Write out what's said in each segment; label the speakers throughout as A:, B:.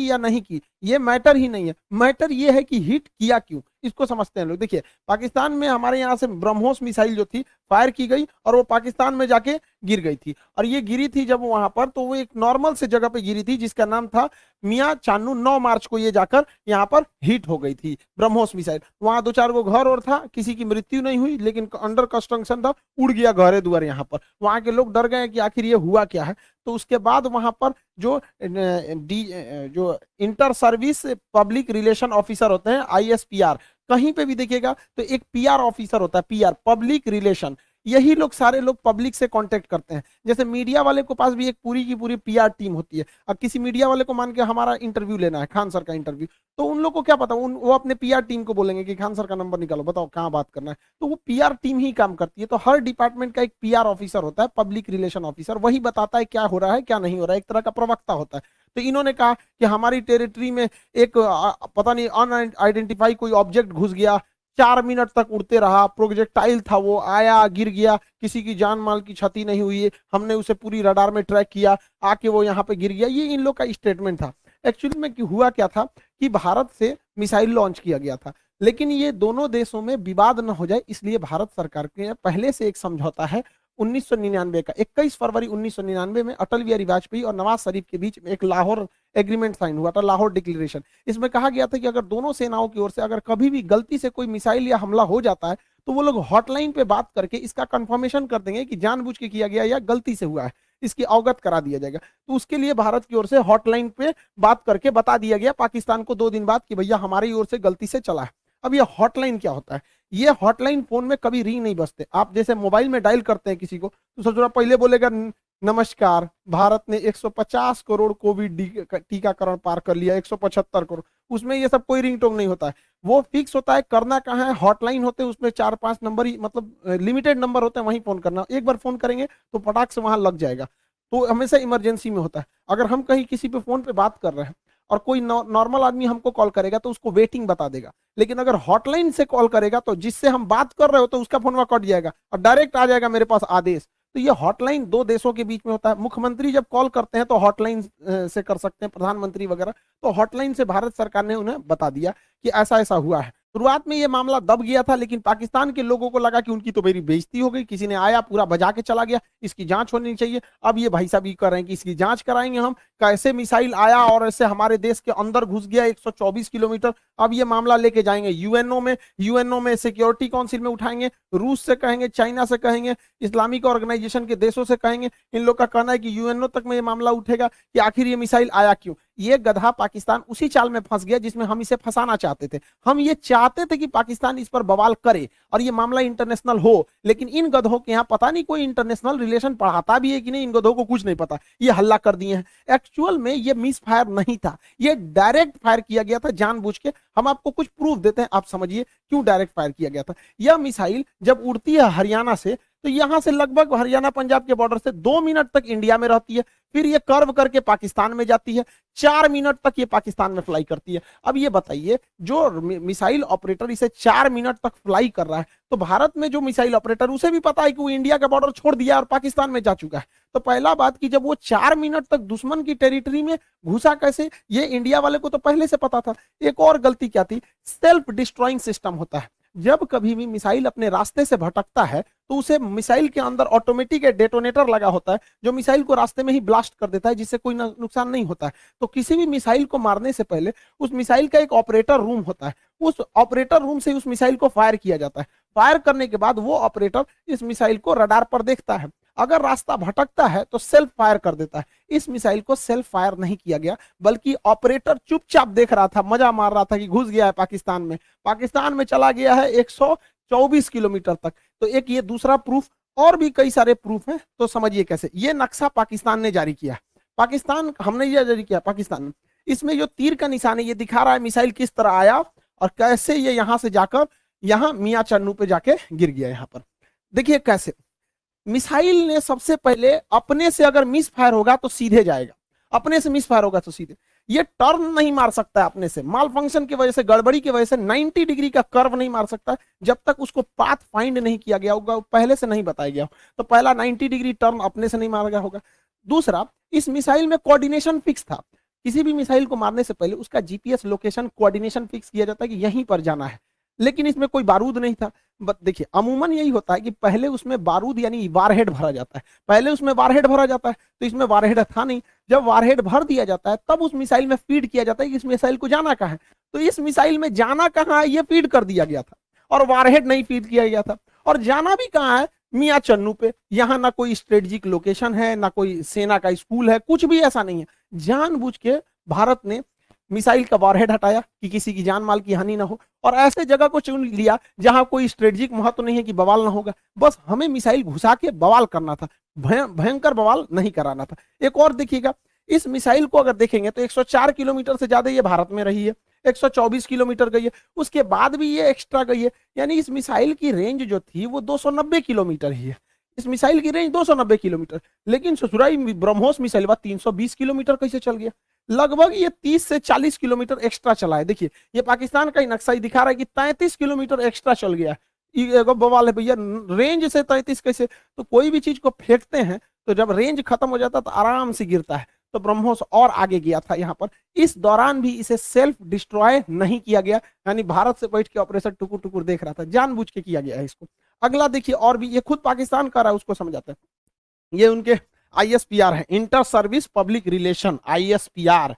A: की या नहीं की ये मैटर ही नहीं है, मैटर ये है कि हिट किया क्यों, इसको समझते हैं लोग। देखिए पाकिस्तान में हमारे यहाँ से ब्रह्मोस मिसाइल जो थी फायर की गई और वो पाकिस्तान में जाके गिर गई थी, और ये गिरी थी जब वहां पर तो वो एक नॉर्मल से जगह पे गिरी थी जिसका नाम था मियाँ चानू। 9 मार्च को ये जाकर यहाँ पर हिट हो गई थी ब्रह्मोस मिसाइल। वहां 2-4 गो घर और था, किसी की मृत्यु नहीं हुई, लेकिन अंडर कंस्ट्रक्शन था, उड़ गया घरे दुआर। यहाँ पर वहां के लोग डर गए कि आखिर ये हुआ क्या है। तो उसके बाद वहां पर जो जो inter service public relation officer होते हैं ISPR, कहीं पे भी देखिएगा तो एक PR ऑफिसर होता है, PR पब्लिक रिलेशन, यही लोग सारे लोग पब्लिक से कांटेक्ट करते हैं। जैसे मीडिया वाले को पास भी एक पूरी की पूरी PR टीम होती है। अब किसी मीडिया वाले को मान के हमारा इंटरव्यू लेना है, खान सर का इंटरव्यू, तो उन लोग को क्या पता, वो अपने PR टीम को बोलेंगे कि खान सर का नंबर निकालो, बताओ कहाँ बात करना है, तो वो PR टीम ही काम करती है। तो हर डिपार्टमेंट का एक PR ऑफिसर होता है, पब्लिक रिलेशन ऑफिसर, वही बताता है क्या हो रहा है क्या नहीं हो रहा है, एक तरह का प्रवक्ता होता है। तो इन्होंने कहा कि हमारी टेरिटरी में एक पता नहीं अनआइडेंटिफाई कोई ऑब्जेक्ट घुस गया, 4 मिनट तक उड़ते रहा, प्रोजेक्टाइल था, वो आया गिर गया, किसी की जान माल की क्षति नहीं हुई है, हमने उसे पूरी रडार में ट्रैक किया, आके वो यहाँ पे गिर गया। ये इन लोग का स्टेटमेंट था। एक्चुअली में हुआ क्या था कि भारत से मिसाइल लॉन्च किया गया था, लेकिन ये दोनों देशों में विवाद न हो जाए इसलिए भारत सरकार के पहले से एक समझौता है 1999 का। 21 फरवरी 1999 में अटल बिहारी वाजपेयी और नवाज शरीफ के बीच में एक लाहौर एग्रीमेंट साइन हुआ था, लाहौर डिक्लेरेशन। इसमें कहा गया था कि अगर दोनों सेनाओं की ओर से अगर कभी भी गलती से कोई मिसाइल या हमला हो जाता है तो वो लोग हॉटलाइन पे बात करके इसका कंफर्मेशन कर देंगे कि जानबूझ के किया गया या गलती से हुआ है, इसकी अवगत करा दिया जाएगा। तो उसके लिए भारत की ओर से हॉटलाइन पे बात करके बता दिया गया पाकिस्तान को 2 दिन बाद कि भैया हमारी ओर से गलती से चला है। अब ये हॉटलाइन क्या होता है? ये हॉटलाइन फोन में कभी रिंग नहीं बजते। आप जैसे मोबाइल में डायल करते हैं किसी को तो सबसे थोड़ा पहले बोलेगा नमस्कार, भारत ने 150 करोड़ कोविड टीकाकरण पार कर लिया, 175 करोड़, उसमें ये सब कोई रिंगटोन नहीं होता है। वो फिक्स होता है, करना कहाँ है, हॉटलाइन होते हैं, उसमें 4-5 नंबर ही, मतलब लिमिटेड नंबर होते हैं, वहीं फोन करना। एक बार फोन करेंगे तो पटाख से वहां लग जाएगा। तो हमेशा इमरजेंसी में होता है। अगर हम कहीं किसी पे फोन पे बात कर रहे हैं और कोई नॉर्मल आदमी हमको कॉल करेगा तो उसको वेटिंग बता देगा, लेकिन अगर हॉटलाइन से कॉल करेगा तो जिससे हम बात कर रहे हो तो उसका फोन कट जाएगा और डायरेक्ट आ जाएगा मेरे पास आदेश। तो ये हॉटलाइन 2 देशों के बीच में होता है। मुख्यमंत्री जब कॉल करते हैं तो हॉटलाइन से कर सकते हैं, प्रधानमंत्री वगैरह, तो हॉटलाइन से भारत सरकार ने उन्हें बता दिया कि ऐसा ऐसा हुआ है। शुरुआत में ये मामला दब गया था, लेकिन पाकिस्तान के लोगों को लगा कि उनकी तो मेरी बेइज्जती हो गई, किसी ने आया पूरा बजा के चला गया, इसकी जांच होनी चाहिए। अब ये भाई साहब ये कर रहे हैं कि इसकी जांच कराएंगे हम, कैसे मिसाइल आया और ऐसे हमारे देश के अंदर घुस गया 124 किलोमीटर। अब ये मामला लेके जाएंगे यूएनओ में सिक्योरिटी काउंसिल में उठाएंगे, रूस से कहेंगे, चाइना से कहेंगे, इस्लामिक ऑर्गेनाइजेशन के देशों से कहेंगे। इन लोग का कहना है कि यूएनओ तक में ये मामला उठेगा कि आखिर ये मिसाइल आया क्यों। ये गधा पाकिस्तान उसी चाल में फंस गया जिसमें हम इसे फंसाना चाहते थे। हम ये चाहते थे कि पाकिस्तान इस पर बवाल करे और ये मामला इंटरनेशनल हो, लेकिन इन गधों के यहाँ पता नहीं कोई इंटरनेशनल रिलेशन पढ़ाता भी है कि नहीं, इन गधों को कुछ नहीं पता, ये हल्ला कर दिए हैं। एक्चुअल में ये मिस फायर नहीं था, ये डायरेक्ट फायर किया गया था जानबूझ के। हम आपको कुछ प्रूफ देते हैं, आप समझिए क्यों डायरेक्ट फायर किया गया था। यह मिसाइल जब उड़ती है हरियाणा से तो यहां से लगभग हरियाणा पंजाब के बॉर्डर से 2 मिनट तक इंडिया में रहती है, फिर ये कर्व करके पाकिस्तान में जाती है, 4 मिनट तक ये पाकिस्तान में फ्लाई करती है। अब ये बताइए, जो मिसाइल ऑपरेटर इसे 4 मिनट तक फ्लाई कर रहा है, तो भारत में जो मिसाइल ऑपरेटर उसे भी पता है कि वो इंडिया का बॉर्डर छोड़ दिया और पाकिस्तान में जा चुका है। तो पहला बात कि जब वो 4 मिनट तक दुश्मन की टेरिटरी में घुसा कैसे, ये इंडिया वाले को तो पहले से पता था। एक और गलती क्या थी, सेल्फ डिस्ट्रॉइंग सिस्टम होता है। जब कभी भी मिसाइल अपने रास्ते से भटकता है तो उसे मिसाइल के अंदर ऑटोमेटिक डेटोनेटर लगा होता है जो मिसाइल को रास्ते में ही ब्लास्ट कर देता है, जिससे कोई नुकसान नहीं होता है। तो किसी भी मिसाइल को मारने से पहले उस मिसाइल का एक ऑपरेटर रूम होता है, उस ऑपरेटर रूम से उस मिसाइल को फायर किया जाता है। फायर करने के बाद वो ऑपरेटर इस मिसाइल को रडार पर देखता है, अगर रास्ता भटकता है तो सेल्फ फायर कर देता है। इस मिसाइल को सेल्फ फायर नहीं किया गया, बल्कि ऑपरेटर चुपचाप देख रहा था, मजा मार रहा था कि घुस गया है पाकिस्तान में चला गया है 124 किलोमीटर तक। तो एक ये दूसरा प्रूफ, और भी कई सारे प्रूफ हैं। तो समझिए कैसे। ये नक्शा पाकिस्तान ने जारी किया, पाकिस्तान हमने ये जारी किया पाकिस्तान। इसमें जो तीर का निशान है ये दिखा रहा है मिसाइल किस तरह आया और कैसे ये यहां से जाकर यहां मियां चन्नू पे जाके गिर गया। यहां पर देखिए कैसे मिसाइल ने सबसे पहले अपने से अगर मिस फायर होगा तो सीधे जाएगा, अपने से मिस फायर होगा तो सीधे। ये टर्न नहीं मार सकता है अपने से, माल फंक्शन की वजह से, गड़बड़ी की वजह से 90 डिग्री का कर्व नहीं मार सकता जब तक उसको पाथ फाइंड नहीं किया गया होगा, पहले से नहीं बताया गया। तो पहला 90 डिग्री टर्न अपने से नहीं मारा गया होगा। दूसरा, इस मिसाइल में कोऑर्डिनेशन फिक्स था। किसी भी मिसाइल को मारने से पहले उसका जीपीएस लोकेशन कोऑर्डिनेशन फिक्स किया जाता है कि यहीं पर जाना है, लेकिन इसमें कोई बारूद नहीं था। देखिए अमूमन यही होता है कि पहले उसमें बारूद यानी वारहेड भरा जाता है, पहले उसमें वारहेड भरा जाता है, तो इसमें वारहेड था नहीं। जब वारहेड भर दिया जाता है तब उस मिसाइल में फीड किया जाता है कि इस मिसाइल को जाना कहाँ है। तो इस मिसाइल में जाना कहाँ है ये फीड कर दिया गया था, और वारहेड नहीं फीड किया गया था। और जाना भी कहाँ है, मियाँ चन्नू पे। यहाँ ना कोई स्ट्रेटेजिक लोकेशन है, ना कोई सेना का स्कूल है, कुछ भी ऐसा नहीं है। जानबूझ के भारत ने मिसाइल का वॉरहेड हटाया कि किसी की जान माल की हानि ना हो, और ऐसे जगह को चुन लिया जहां कोई स्ट्रेटेजिक महत्व नहीं है कि बवाल ना होगा। बस हमें मिसाइल घुसा के बवाल करना था, भयंकर बवाल नहीं कराना था। एक और देखिएगा, इस मिसाइल को अगर देखेंगे तो 104 किलोमीटर से ज्यादा ये भारत में रही है, 124 किलोमीटर गई है, उसके बाद भी ये एक्स्ट्रा गई है। यानी इस मिसाइल की रेंज जो थी वो 290 किलोमीटर ही है। इस मिसाइल की रेंज 290 किलोमीटर, लेकिन ससुराई ब्रह्मोस मिसाइल 320 किलोमीटर कैसे चल गया? लगभग ये 30 से 40 किलोमीटर एक्स्ट्रा चला है। देखिए ये पाकिस्तान का ही नक्शा ही दिखा रहा है कि 33 किलोमीटर एक्स्ट्रा चल गया है। बवाल है भैया, रेंज से 33 कैसे? तो कोई भी चीज को फेंकते हैं तो जब रेंज खत्म हो जाता है तो आराम से गिरता है। तो ब्रह्मोस और आगे गया था यहाँ पर, इस दौरान भी इसे सेल्फ डिस्ट्रॉय नहीं किया गया, यानी भारत से बैठ के ऑपरेशन टुकुर टुकुर देख रहा था, जानबूझ के किया गया है इसको। अगला देखिए, और भी ये खुद पाकिस्तान कर रहा है, उसको समझाते हैं। ये उनके आईएसपीआर है, inter service public relation, ISPR.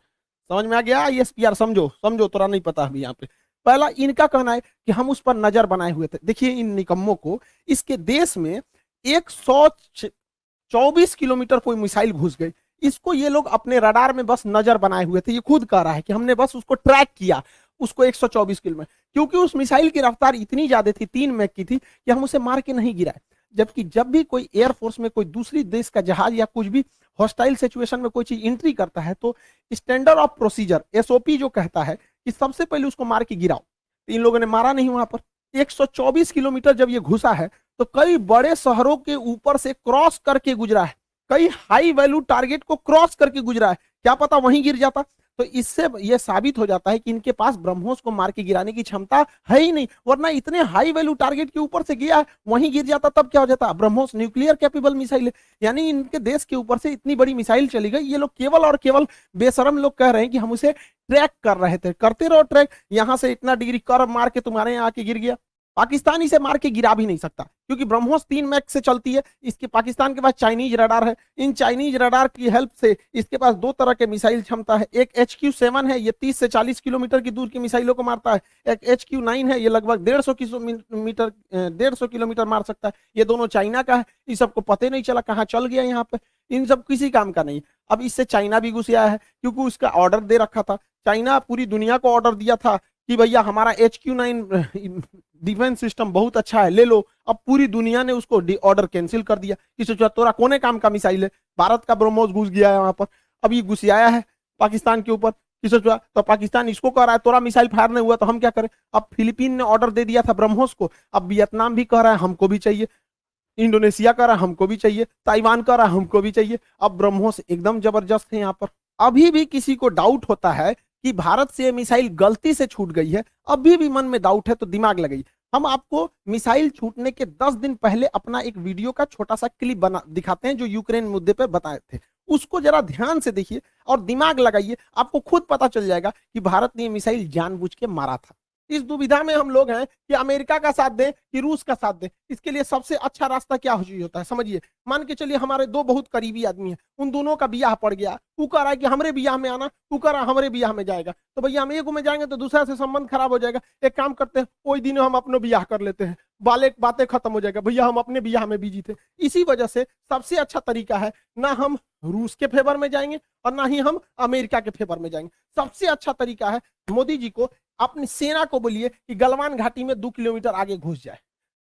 A: समझ में आ गया? आईएसपीआर समझो, समझो, थोड़ा नहीं पता अभी यहाँ पे। पहला इनका कहना है कि हम उस पर नजर बनाए हुए थे। देखिए इन निकम्मों को, इसके देश में 124 किलोमीटर कोई मिसाइल घुस गई, इसको ये लोग अपने रडार में बस नजर बनाए हुए थे। ये खुद कह रहा है कि हमने बस उसको ट्रैक किया, उसको 124 किलोमीटर, क्योंकि उस मिसाइल की रफ्तार इतनी ज्यादा थी, 3 मैक की थी, कि हम उसे मार के नहीं गिराए। जबकि जब भी कोई एयरफोर्स में कोई दूसरी देश का जहाज या कुछ भी हॉस्टाइल सिचुएशन में कोई चीज एंट्री करता है तो स्टैंडर्ड ऑफ प्रोसीजर, एसओपी, जो कहता है कि सबसे पहले उसको मार के गिराओ। तो इन लोगों ने मारा नहीं वहां पर। 124 किलोमीटर जब ये घुसा है तो कई बड़े शहरों के ऊपर से क्रॉस करके गुजरा है, कई हाई वैल्यू टारगेट को क्रॉस करके गुजरा है, क्या पता वहीं गिर जाता। तो इससे यह साबित हो जाता है कि इनके पास ब्रह्मोस को मार के गिराने की क्षमता है ही नहीं, वरना इतने हाई वैल्यू टारगेट के ऊपर से गया है, वहीं गिर जाता तब क्या हो जाता। ब्रह्मोस न्यूक्लियर कैपेबल मिसाइल है, यानी इनके देश के ऊपर से इतनी बड़ी मिसाइल चली गई। ये लोग केवल और केवल बेशरम लोग कह रहे हैं कि हम उसे ट्रैक कर रहे थे। करते रहो ट्रैक, यहां से इतना डिग्री कर्व मार के तुम्हारे यहाँ आके गिर गया। पाकिस्तान इसे मार के गिरा भी नहीं सकता, क्योंकि ब्रह्मोस 3 मैक से चलती है। इसके पाकिस्तान के पास चाइनीज रडार है, इन चाइनीज रडार की हेल्प से इसके पास 2 तरह के मिसाइल क्षमता है। एक HQ-7 है, ये 30 से 40 किलोमीटर की दूर की मिसाइलों को मारता है। एक HQ-9 है, ये लगभग 150 किलोमीटर मार सकता है। ये दोनों चाइना का है। इस सबको पता नहीं चला कहाँ चल गया यहाँ पे, इन सब किसी काम का नहीं। अब इससे चाइना भी घुस आया है, क्योंकि उसका ऑर्डर दे रखा था। चाइना पूरी दुनिया को ऑर्डर दिया था कि भैया हमारा HQ-9 डिफेंस सिस्टम बहुत अच्छा है, ले लो। अब पूरी दुनिया ने उसको ऑर्डर कैंसिल कर दिया कि सोचा तोरा कोने काम का मिसाइल है। भारत का ब्रह्मोस घुस गया है वहां पर, अब ये घुस आया है पाकिस्तान के ऊपर कि सोचा, तो पाकिस्तान इसको कह रहा है तोरा मिसाइल फायर नहीं हुआ तो हम क्या करें। अब फिलीपीन ने ऑर्डर दे दिया था ब्रह्मोस को, अब वियतनाम भी कह रहा है हमको भी चाहिए, इंडोनेशिया कह रहा है हमको भी चाहिए, ताइवान कह रहा है हमको भी चाहिए। अब ब्रह्मोस एकदम जबरदस्त है यहाँ पर। अभी भी किसी को डाउट होता है कि भारत से मिसाइल गलती से छूट गई है, अभी भी मन में डाउट है तो दिमाग लगाइए। हम आपको मिसाइल छूटने के 10 दिन पहले अपना एक वीडियो का छोटा सा क्लिप बना दिखाते हैं, जो यूक्रेन मुद्दे पे बताए थे। उसको जरा ध्यान से देखिए और दिमाग लगाइए, आपको खुद पता चल जाएगा कि भारत ने मिसाइल जानबूझ के मारा था। इस दुविधा में हम लोग हैं कि अमेरिका का साथ दें कि रूस का साथ दें। इसके लिए सबसे अच्छा रास्ता क्या होता है समझिए। मान के चलिए हमारे 2 बहुत करीबी आदमी हैं, उन दोनों का बियाह पड़ गया, वो कह रहा है कि हमरे बियाह में आना, वो कह रहा है हमरे बियाह में जाएगा, तो भैया हम एक में जाएंगे तो दूसरा से संबंध खराब हो जाएगा। एक काम करते हैं, कोई दिन हम अपने बियाह कर लेते हैं, बातें खत्म हो जाएगा, भैया हम अपने बियाह में बिजी थे। इसी वजह से सबसे अच्छा तरीका है, ना हम रूस के फेवर में जाएंगे और ना ही हम अमेरिका के फेवर में जाएंगे। सबसे अच्छा तरीका है, मोदी जी को अपनी सेना को बोलिए कि गलवान घाटी में 2 किलोमीटर आगे घुस जाए।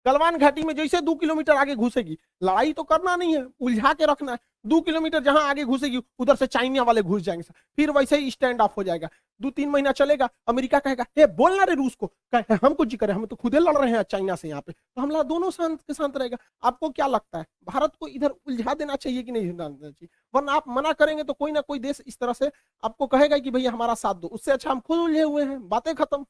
A: गलवान घाटी में जैसे 2 किलोमीटर आगे घुसेगी, लड़ाई तो करना नहीं है, उलझा के रखना है। 2 किलोमीटर जहां आगे घुसेगी उधर से चाइना वाले घुस जाएंगे, फिर वैसे ही स्टैंड ऑफ हो जाएगा। 2-3 महीना चलेगा, अमेरिका कहेगा हे बोलना रे रूस को, हम कुछ जी करें, हम तो खुदे लड़ रहे हैं चाइना से यहाँ पे, तो हम दोनों शांत के शांत रहेगा। आपको क्या लगता है, भारत को इधर उलझा देना चाहिए कि नहीं देना चाहिए? वरना आप मना करेंगे तो कोई ना कोई देश इस तरह से आपको कहेगा कि भैया हमारा साथ दो, उससे अच्छा हम खुद उलझे हुए हैं, बातें खत्म।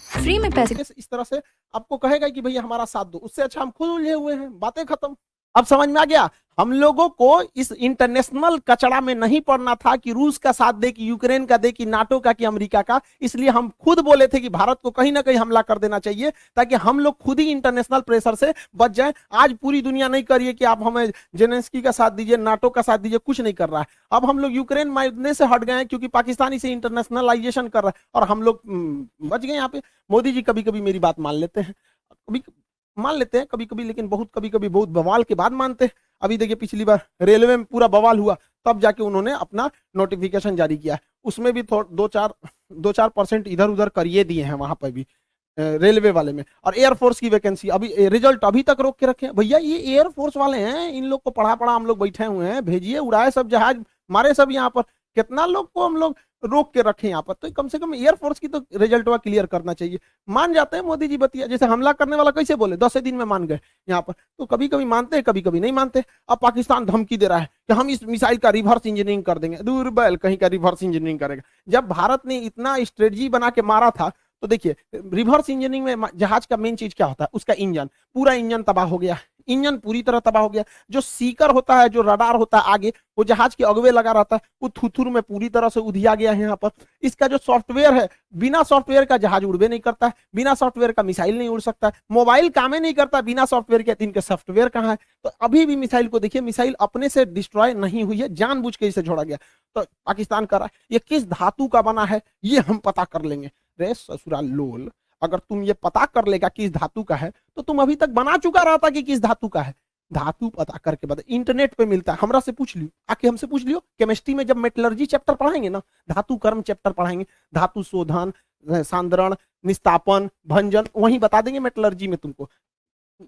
B: फ्री में पैसे
A: इस तरह से आपको कहेगा कि भैया हमारा साथ दो, उससे अच्छा हम खुद उलझे हुए हैं, बातें खत्म। अब समझ में आ गया। हम लोगों को इस इंटरनेशनल कचड़ा में नहीं पड़ना था कि रूस का साथ दे, कि यूक्रेन का दे, कि नाटो का, कि अमेरिका का। इसलिए हम खुद बोले थे कि भारत को कहीं ना कहीं हमला कर देना चाहिए, ताकि हम लोग खुद ही इंटरनेशनल प्रेशर से बच जाएं। आज पूरी दुनिया नहीं कर रही है कि आप हमें जेलेंस्की का साथ दीजिए, नाटो का साथ दीजिए, कुछ नहीं कर रहा है। अब हम लोग यूक्रेन मारने से हट गए हैं क्योंकि पाकिस्तान इसे इंटरनेशनलाइजेशन कर रहा है, और हम लोग बच गए यहाँ पे। मोदी जी कभी कभी मेरी बात मान लेते हैं, कभी मान लेते हैं कभी कभी, लेकिन बहुत कभी कभी बहुत बवाल के बाद मानते हैं। अभी देखिए पिछली बार रेलवे में पूरा बवाल हुआ, तब जाके उन्होंने अपना नोटिफिकेशन जारी किया, उसमें भी दो चार परसेंट इधर उधर करिए दिए हैं वहां पर भी रेलवे वाले में। और एयरफोर्स की वैकेंसी अभी रिजल्ट अभी तक रोक के रखे हैं। भैया ये एयरफोर्स वाले हैं, इन लोग को पढ़ा पढ़ा हम लोग बैठे हुए हैं, भेजिए, उड़ाए सब जहाज, मारे सब यहाँ पर। कितना लोग को हम लोग रोक के रखे यहाँ पर, तो कम से कम एयरफोर्स की तो रिजल्ट क्लियर करना चाहिए। मान जाते हैं मोदी जी बतिया, जैसे हमला करने वाला कैसे बोले 10 दिन में मान गए यहाँ पर, तो कभी कभी मानते हैं कभी कभी नहीं मानते। अब पाकिस्तान धमकी दे रहा है कि हम इस मिसाइल का रिवर्स इंजीनियरिंग कर देंगे। दूर बैल कहीं का रिवर्स इंजीनियरिंग करेगा। जब भारत ने इतना स्ट्रेटजी बना के मारा था, तो देखिए रिवर्स इंजीनियरिंग में जहाज का मेन चीज क्या होता है, उसका इंजन, पूरा इंजन तबाह हो गया, इंजन पूरी तरह तबाह हो गया। जो सीकर होता है, जो रडार होता है आगे, वो जहाज के अगवे लगा रहता है, वो थुथुर में पूरी तरह से उधिया गया है यहाँ पर। इसका जो सॉफ्टवेयर है, बिना सॉफ्टवेयर का जहाज उड़वे नहीं करता है, बिना सॉफ्टवेयर का मिसाइल नहीं उड़ सकता है, मोबाइल काम ही नहीं करता बिना सॉफ्टवेयर के। इनके सॉफ्टवेयर कहाँ है? तो अभी भी मिसाइल को देखिए, मिसाइल अपने से डिस्ट्रॉय नहीं हुई है, जानबूझ के इसे छोड़ा गया। तो पाकिस्तान कर रहा है, ये किस धातु का बना है ये हम पता कर लेंगे। रे ससुरा लोल, अगर तुम ये पता कर लेगा किस धातु का है, तो तुम अभी तक बना चुका रहता कि किस धातु का है। धातु पता करके बता, इंटरनेट पे मिलता है, हमरा से पूछ लियो, आके हमसे पूछ लियो। केमिस्ट्री में जब मेटलर्जी चैप्टर पढ़ाएंगे ना, धातु कर्म चैप्टर पढ़ाएंगे, धातु शोधन, सांद्रण, निस्तापन, भंजन, वहीं बता देंगे मेटलर्जी में तुमको।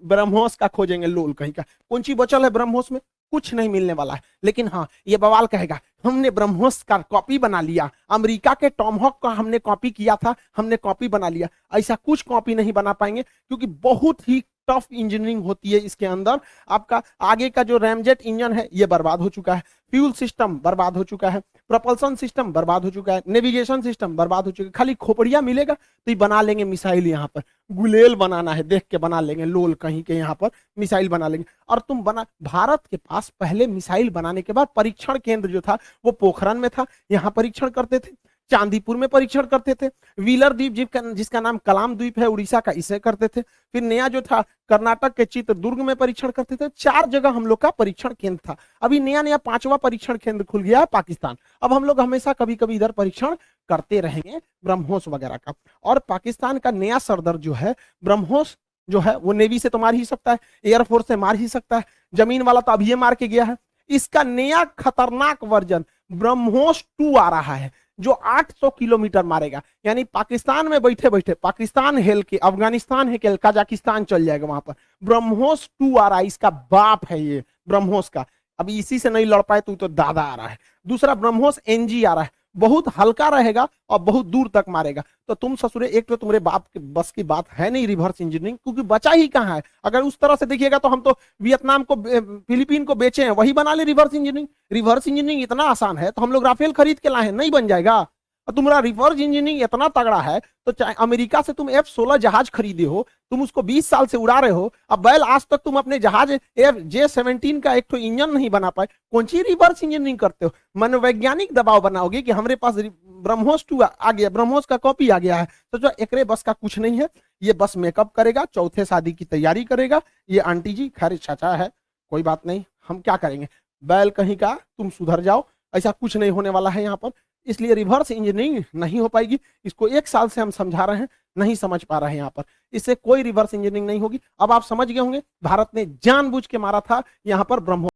A: ब्रह्मोस का खोजेंगे, लोल कहीं का, कौन सी बचल है ब्रह्मोस में? कुछ नहीं मिलने वाला है। लेकिन हाँ, ये बवाल कहेगा हमने ब्रह्मोस का कॉपी बना लिया, अमेरिका के टॉमहॉक का हमने कॉपी किया था, हमने कॉपी बना लिया। ऐसा कुछ कॉपी नहीं बना पाएंगे, क्योंकि बहुत ही टफ इंजीनियरिंग होती है इसके अंदर। आपका आगे का जो रैमजेट इंजन है ये बर्बाद हो चुका है, फ्यूल सिस्टम बर्बाद हो चुका है, प्रोपल्सन सिस्टम बर्बाद हो चुका है, नेविगेशन सिस्टम बर्बाद हो चुका है। खाली खोपड़िया मिलेगा तो ये बना लेंगे मिसाइल। यहाँ पर गुलेल बनाना है, देख के बना लेंगे, लोल कहीं के यहाँ पर मिसाइल बना लेंगे। और तुम बना, भारत के पास पहले मिसाइल बनाने के बाद परीक्षण केंद्र जो था वो पोखरण में था, यहाँ परीक्षण करते थे, चांदीपुर में परीक्षण करते थे, व्हीलर द्वीप जिसका नाम कलाम द्वीप है उड़ीसा का, इसे करते थे। फिर नया जो था कर्नाटक के चित्रदुर्ग में परीक्षण करते थे। 4 जगह हम लोग का परीक्षण केंद्र था। अभी नया नया 5वां परीक्षण केंद्र खुल गया है पाकिस्तान। अब हम लोग हमेशा कभी कभी इधर परीक्षण करते रहेंगे ब्रह्मोस वगैरह का। और पाकिस्तान का नया सरदर जो है ब्रह्मोस जो है, वो नेवी से तो मार ही सकता है, एयरफोर्स से मार ही सकता है, जमीन वाला तो अभी मार के गया है। इसका नया खतरनाक वर्जन ब्रह्मोस 2 आ रहा है, जो 800 किलोमीटर मारेगा। यानी पाकिस्तान में बैठे बैठे, पाकिस्तान हेल के अफगानिस्तान है के कजाकिस्तान चल जाएगा वहां पर। ब्रह्मोस 2 आ रहा है, इसका बाप है ये ब्रह्मोस का। अभी इसी से नहीं लड़ पाए तो दादा आ रहा है। दूसरा ब्रह्मोस NG आ रहा है, बहुत हल्का रहेगा और बहुत दूर तक मारेगा। तो तुम ससुरे, एक तो तुम्हारे बाप के बस की बात है नहीं रिवर्स इंजीनियरिंग, क्योंकि बचा ही कहाँ है। अगर उस तरह से देखिएगा तो हम तो वियतनाम को, फिलीपीन को बेचे हैं, वही बना ले रिवर्स इंजीनियरिंग। रिवर्स इंजीनियरिंग इतना आसान है तो हम लोग राफेल खरीद के लाए हैं, नहीं बन जाएगा। और तुम्हारा रिवर्स इंजीनियरिंग इतना तगड़ा है तो चाहे अमेरिका से तुम F-16 जहाज खरीदे हो, तुम उसको 20 साल से उड़ा रहे हो, अब बैल आज तक तुम अपने जहाज J-17 का एक तो इंजन नहीं बना पाए, कौन सी रिवर्स इंजीनियरिंग करते हो? मनोवैज्ञानिक दबाव बनाओगे कि हमारे पास ब्रह्मोस 2 आ गया, ब्रह्मोस का कॉपी आ गया है, तो जो एकरे बस का कुछ नहीं है। ये बस मेकअप करेगा, चौथे शादी की तैयारी करेगा ये आंटी जी। खैर चाचा है, कोई बात नहीं, हम क्या करेंगे, बैल कहीं का, तुम सुधर जाओ, ऐसा कुछ नहीं होने वाला है यहाँ पर। इसलिए रिवर्स इंजीनियरिंग नहीं हो पाएगी। इसको 1 साल से हम समझा रहे हैं, नहीं समझ पा रहे हैं यहाँ पर। इससे कोई रिवर्स इंजीनियरिंग नहीं होगी। अब आप समझ गए होंगे, भारत ने जानबूझ के मारा था यहाँ पर ब्रह्मोस।